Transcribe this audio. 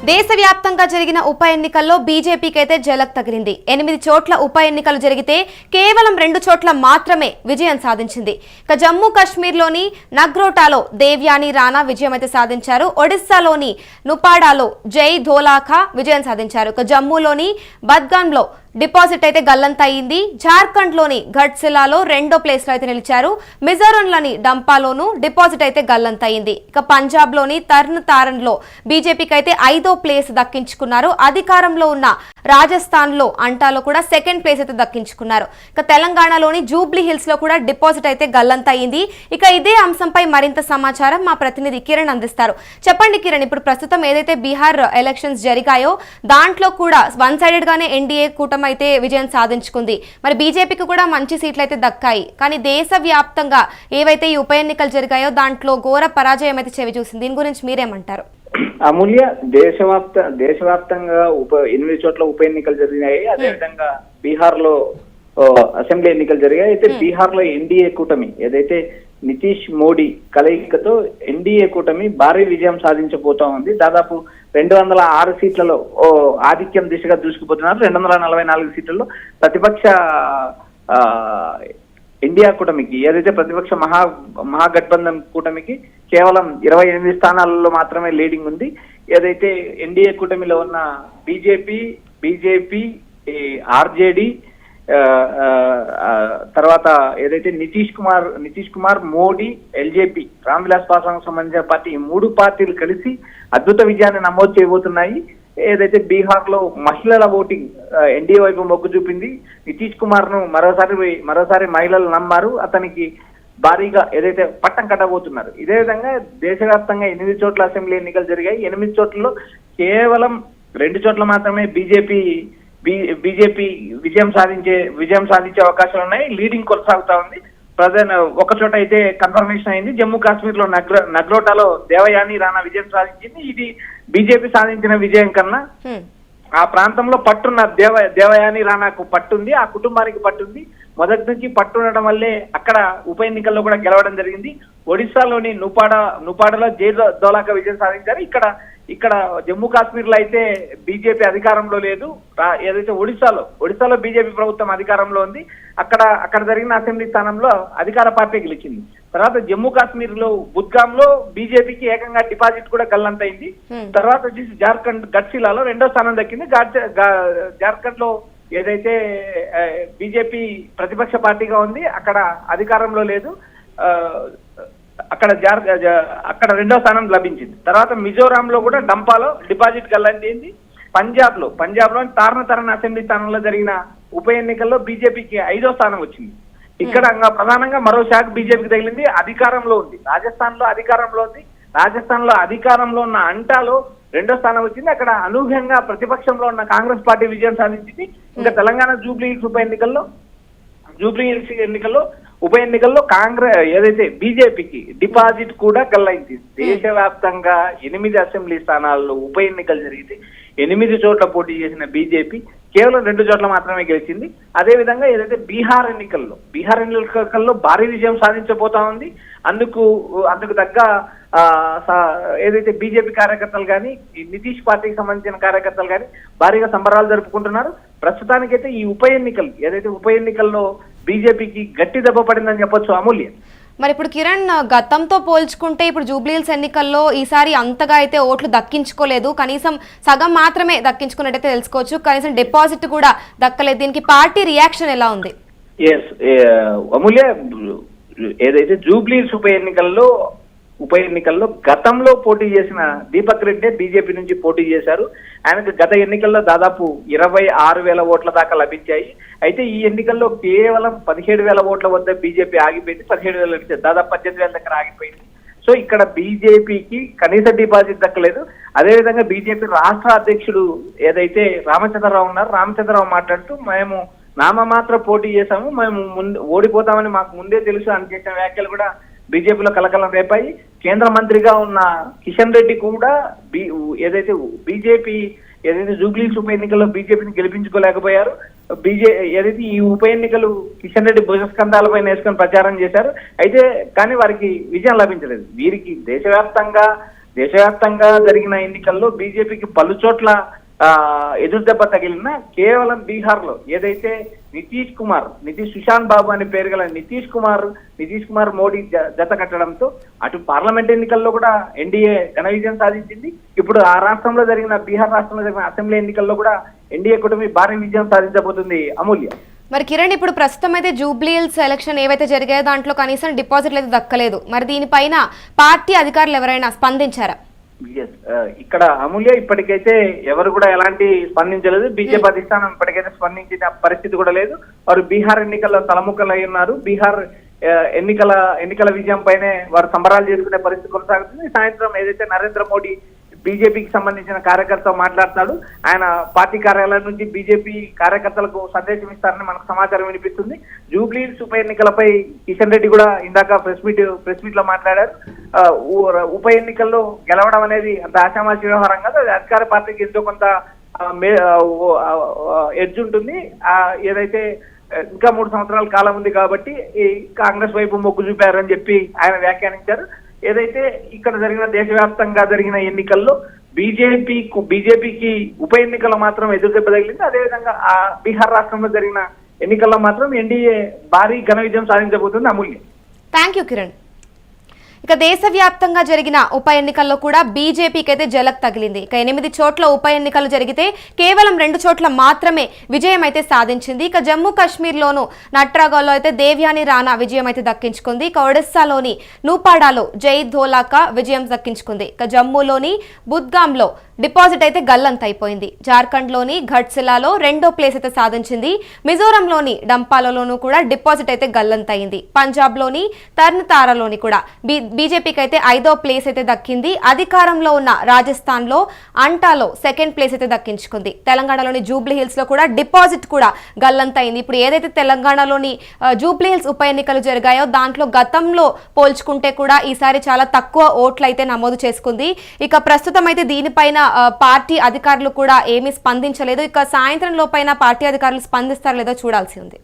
దేశవ్యాప్తంగా జరిగిన ఉప ఎన్నికల్లో బీజేపీకి అయితే జలక్ తగిలింది. 8 చోట్ల ఉప ఎన్నికలు జరిగితే కేవలం 2 చోట్ల మాత్రమే విజయం సాధించింది. ఇక జమ్మూ కాశ్మీర్లోని నగ్రోటాలో దేవ్యాని రాణా విజయం అయితే సాధించారు. ఒడిశాలోని నుపాడాలో జై ధోలాఖా విజయం సాధించారు. ఇక జమ్మూలోని బద్గాన్లో డిపాజిట్ అయితే గల్లంతయింది. జార్ఖండ్ లోని ఘట్సిలాలో 2వ ప్లేస్ లో అయితే నిలిచారు. మిజోరంలోని డంపాలోను డిపాజిట్ అయితే గల్లంతయింది. ఇక పంజాబ్ లోని తర్న్ తారన్ లో బీజేపీకి అయితే 5వ ప్లేస్ దక్కించుకున్నారు. అధికారంలో ఉన్న రాజస్థాన్ లో అంటాలో కూడా 2nd ప్లేస్ అయితే దక్కించుకున్నారు. ఇక తెలంగాణలోని జూబ్లీ హిల్స్ లో కూడా డిపాజిట్ అయితే గల్లంతయింది. ఇక ఇదే అంశంపై మరింత సమాచారం మా ప్రతినిధి కిరణ్ అందిస్తారు. చెప్పండి కిరణ్, ఇప్పుడు ప్రస్తుతం ఏదైతే బీహార్ ఎలక్షన్స్ జరిగాయో దాంట్లో కూడా వన్ సైడెడ్ గానే ఎన్డీఏ కూటమి అయితే విజయం సాధించుకుంది. మరి బీజేపీకి కూడా మంచి సీట్లు అయితే దక్కాయి. కానీ దేశవ్యాప్తంగా ఏవైతే ఈ ఉప ఎన్నికలు జరిగాయో దాంట్లో ఘోర పరాజయం అయితే చెవి చూసింది. దీని గురించి మీరేమంటారు? అమూల్య, దేశవ్యాప్తంగా 8 చోట్ల ఉప ఎన్నికలు జరిగాయి. అదేవిధంగా బీహార్ లో అసెంబ్లీ ఎన్నికలు జరిగాయి. అయితే బీహార్ లో ఎన్డీఏ కూటమి ఏదైతే నితీష్ మోడీ కలయికతో ఎన్డీఏ కూటమి భారీ విజయం సాధించబోతా ఉంది. దాదాపు 206 సీట్లలో ఆధిక్యం దిశగా దూసుకుపోతున్నారు. 244 సీట్లలో ప్రతిపక్ష ఇండియా కూటమికి ఏదైతే ప్రతిపక్ష మహాగఠబంధన్ కూటమికి కేవలం 28 స్థానాలలో మాత్రమే లీడింగ్ ఉంది. ఏదైతే ఎన్డీఏ కూటమిలో ఉన్న బీజేపీ ఆర్జేడీ తర్వాత ఏదైతే నితీష్ కుమార్ మోడీ ఎల్జేపీ రామ్ విలాస్ పాస్వాన్ సంబంధించిన పార్టీ, ఈ 3 పార్టీలు కలిసి అద్భుత విజయాన్ని నమోదు చేయబోతున్నాయి. ఏదైతే బీహార్ లో మహిళల ఓటింగ్ ఎన్డీఏ వైపు మొగ్గు చూపింది. నితీష్ కుమార్ ను మరోసారి మహిళలు నమ్మారు. అతనికి భారీగా ఏదైతే పట్టం కట్టబోతున్నారు. ఇదే విధంగా దేశవ్యాప్తంగా 8 చోట్ల అసెంబ్లీ ఎన్నికలు జరిగాయి. 8 చోట్లలో కేవలం 2 చోట్ల మాత్రమే బీజేపీ విజయం సాధించే అవకాశాలు ఉన్నాయి. లీడింగ్ కొనసాగుతా ఉంది. ఒక చోట అయితే కన్ఫర్మేషన్ అయింది. జమ్మూ కాశ్మీర్ లో నగ్రోటాలో దేవయాని రాణా విజయం సాధించింది. ఇది బీజేపీ సాధించిన విజయం కన్నా ఆ ప్రాంతంలో పట్టున్న దేవయాని రాణాకు పట్టుంది, ఆ కుటుంబానికి పట్టుంది. మొదటి నుంచి పట్టుండడం వల్లే అక్కడ ఉప ఎన్నికల్లో కూడా గెలవడం జరిగింది. ఒడిశాలోని నుపాడలో జై ధోలాఖా విజయం సాధించారు. ఇక్కడ జమ్మూ కాశ్మీర్ లో అయితే బీజేపీ అధికారంలో లేదు. ఏదైతే ఒడిశాలో బీజేపీ ప్రభుత్వం అధికారంలో ఉంది. అక్కడ జరిగిన అసెంబ్లీ స్థానంలో అధికార పార్టీ గెలిచింది. తర్వాత జమ్మూ కాశ్మీర్ లో బుద్గామ్ లో బీజేపీకి ఏకంగా డిపాజిట్ కూడా గల్లంతైంది. తర్వాత వచ్చేసి జార్ఖండ్ ఘట్సిలాలో 2వ స్థానం దక్కింది. జార్ఖండ్ లో ఏదైతే బీజేపీ ప్రతిపక్ష పార్టీగా ఉంది, అక్కడ అధికారంలో లేదు. అక్కడ 2వ స్థానం లభించింది. తర్వాత మిజోరాం లో కూడా డంపాలో డిపాజిట్ గల్లంతైంది. పంజాబ్ లో తారన్ అసెంబ్లీ స్థానంలో జరిగిన ఉప ఎన్నికల్లో బీజేపీకి 5వ స్థానం వచ్చింది. ఇక్కడ ప్రధానంగా మరో శాఖ బీజేపీకి తగిలింది. అధికారంలో ఉంది. రాజస్థాన్ లో అధికారంలో ఉన్న అంటాలో 2వ స్థానం వచ్చింది. అక్కడ అనూహ్యంగా ప్రతిపక్షంలో ఉన్న కాంగ్రెస్ పార్టీ విజయం సాధించింది. ఇంకా తెలంగాణ జూబ్లీ హిల్స్ ఉప ఎన్నికల్లో కాంగ్రెస్ ఏదైతే బీజేపీకి డిపాజిట్ కూడా గల్లైంది. దేశవ్యాప్తంగా 8 అసెంబ్లీ స్థానాల్లో ఉప ఎన్నికలు జరిగితే 8 చోట్ల పోటీ చేసిన బీజేపీ కేవలం 2 చోట్ల మాత్రమే గెలిచింది. అదేవిధంగా ఏదైతే బీహార్ ఎన్నికల్లో భారీ విజయం సాధించబోతా ఉంది. అందుకు తగ్గ ఏదైతే బీజేపీ కార్యకర్తలు కానీ నితీష్ పార్టీకి సంబంధించిన కార్యకర్తలు కానీ భారీగా సంబరాలు జరుపుకుంటున్నారు. ప్రస్తుతానికైతే ఈ ఉప ఎన్నికల్లో బీజేపీకి గట్టి దెబ్బ పడిందని చెప్పొచ్చు. అమూల్య, మరి ఇప్పుడు కిరణ్, గతంతో పోల్చుకుంటే ఇప్పుడు జూబ్లీహిల్స్ ఎన్నికల్లో ఈసారి అంతగా అయితే ఓట్లు దక్కించుకోలేదు. కనీసం సగం మాత్రమే దక్కించుకున్నట్టయితే తెలుసుకోవచ్చు. కనీసం డిపాజిట్ కూడా దక్కలేదు. దీనికి పార్టీ రియాక్షన్ ఎలా ఉంది? అమూల్య, ఏదైతే జూబ్లీహిల్స్ ఉప ఎన్నికల్లో గతంలో పోటీ చేసిన దీపక్ రెడ్డి బీజేపీ నుంచి పోటీ చేశారు. ఆయనకు గత ఎన్నికల్లో దాదాపు 26,000 ఓట్ల దాకా లభించాయి. అయితే ఈ ఎన్నికల్లో కేవలం 17,000 ఓట్ల వద్ద బీజేపీ ఆగిపోయింది. 17,000 దాదాపు 18,000 దగ్గర ఆగిపోయింది. సో ఇక్కడ బీజేపీకి కనీస డిపాజిట్ దక్కలేదు. అదేవిధంగా బీజేపీ రాష్ట్ర అధ్యక్షుడు ఏదైతే రామచంద్రరావు ఉన్నారు, రామచంద్రరావు మాట్లాడుతూ మేము నామమాత్ర పోటీ చేశాము, మేము ఓడిపోతామని మాకు ముందే తెలుసు అని చేసిన వ్యాఖ్యలు కూడా బీజేపీలో కలకలం రేపాయి. కేంద్ర మంత్రిగా ఉన్న కిషన్ రెడ్డి కూడా ఏదైతే జూబ్లీహిల్స్ ఉప ఎన్నికల్లో బీజేపీని గెలిపించుకోలేకపోయారు. ఏదైతే ఈ ఉప ఎన్నికలు కిషన్ రెడ్డి భుజస్కంధాలపైన వేసుకొని ప్రచారం చేశారు. కానీ వారికి విజయం లభించలేదు. వీరికి దేశవ్యాప్తంగా దేశవ్యాప్తంగా జరిగిన ఎన్నికల్లో బీజేపీకి పలు చోట్ల ఎదురు దెబ్బ తగిలిన కేవలం బీహార్ లో ఏదైతే నితీష్ సుశాంత్ బాబు అనే పేరు గల నితీష్ కుమార్ మోడీ జత కట్టడంతో అటు పార్లమెంట్ ఎన్నికల్లో కూడా ఎన్డీఏ ఘన విజయం సాధించింది. ఇప్పుడు ఆ రాష్ట్రంలో జరిగిన బీహార్ రాష్ట్రంలో జరిగిన అసెంబ్లీ ఎన్నికల్లో కూడా ఎన్డీఏ కూటమి భారీ విజయం సాధించబోతుంది. అమూల్య, మరి కిరణ్, ఇప్పుడు ప్రస్తుతం అయితే జూబ్లీహిల్స్ ఎలక్షన్ ఏవైతే జరిగాయో దాంట్లో కనీసం డిపాజిట్లు అయితే దక్కలేదు. మరి దీనిపైన పార్టీ అధికారులు ఎవరైనా స్పందించారా? ఇక్కడ అమూల్య ఇప్పటికైతే ఎవరు కూడా ఎలాంటి స్పందించలేదు. బీజేపీ అధిష్టానం ఇప్పటికైతే స్పందించిన పరిస్థితి కూడా లేదు. వారు బీహార్ ఎన్నికల్లో తలముక్కలై ఉన్నారు. బీహార్ ఎన్నికల విజయం పైనే వారు సంబరాలు చేసుకునే పరిస్థితి కొనసాగుతుంది. సాయంత్రం ఏదైతే నరేంద్ర మోడీ బీజేపీకి సంబంధించిన కార్యకర్త మాట్లాడతాడు. ఆయన పార్టీ కార్యాలయం నుంచి బీజేపీ కార్యకర్తలకు సందేశం ఇస్తారని మనకు సమాచారం వినిపిస్తుంది. జూబ్లీహిల్స్ ఉప ఎన్నికలపై కిషన్ రెడ్డి కూడా ఇందాక ప్రెస్ మీట్ లో మాట్లాడారు. ఉప ఎన్నికల్లో గెలవడం అనేది అంత ఆశామాషి వ్యవహారం కాదు. అది అధికార పార్టీకి ఎంతో కొంత ఎడ్జ్ ఉంటుంది. ఏదైతే ఇంకా 3 సంవత్సరాల కాలం ఉంది కాబట్టి ఈ కాంగ్రెస్ వైపు మొగ్గు చూపారని చెప్పి ఆయన వ్యాఖ్యానించారు. ఏదైతే ఇక్కడ జరిగిన దేశవ్యాప్తంగా జరిగిన ఎన్నికల్లో బీజేపీకి ఉప ఎన్నికల్లో మాత్రం ఎదురు దెబ్బ తగిలింది. అదేవిధంగా ఆ బీహార్ రాష్ట్రంలో జరిగిన ఎన్నికల్లో మాత్రం ఎన్డీఏ భారీ ఘన విజయం సాధించబోతుంది. అమూల్య, థ్యాంక్ యూ కిరణ్. ఇక దేశవ్యాప్తంగా జరిగిన ఉప ఎన్నికల్లో కూడా బీజేపీకి అయితే జలక్ తగిలింది. ఇక 8 చోట్ల ఉప ఎన్నికలు జరిగితే కేవలం 2 చోట్ల మాత్రమే విజయం అయితే సాధించింది. ఇక జమ్మూ కాశ్మీర్లోను నట్రాగాల్లో అయితే దేవ్యాని రాణా విజయం అయితే దక్కించుకుంది. ఇక ఒడిస్సాలోని నూపాడాలో జై ధోలాకా విజయం దక్కించుకుంది. ఇక జమ్మూలోని బుద్గాంలో డిపాజిట్ అయితే గల్లంత అయిపోయింది. జార్ఖండ్లోని ఘట్సిలాలో 2వ ప్లేస్ అయితే సాధించింది. మిజోరంలోని డంపాలలోనూ కూడా డిపాజిట్ అయితే గల్లంత అయింది. పంజాబ్లోని తర్నతారాలోని కూడా బీజేపీకి అయితే 5వ ప్లేస్ అయితే దక్కింది. అధికారంలో ఉన్న రాజస్థాన్లో అంటాలో 2nd ప్లేస్ అయితే దక్కించుకుంది. తెలంగాణలోని జూబ్లీహిల్స్ లో కూడా డిపాజిట్ కూడా గల్లంత అయింది. ఇప్పుడు ఏదైతే తెలంగాణలోని జూబ్లీహిల్స్ ఉప ఎన్నికలు జరిగాయో దాంట్లో గతంలో పోల్చుకుంటే కూడా ఈసారి చాలా తక్కువ ఓట్లు అయితే నమోదు చేసుకుంది. ఇక ప్రస్తుతం అయితే దీనిపైన పార్టీ అధికారులు కూడా ఏమీ స్పందించలేదు. ఇక సాయంత్రం లోపైన పార్టీ అధికారులు స్పందిస్తారో లేదో చూడాల్సి ఉంది.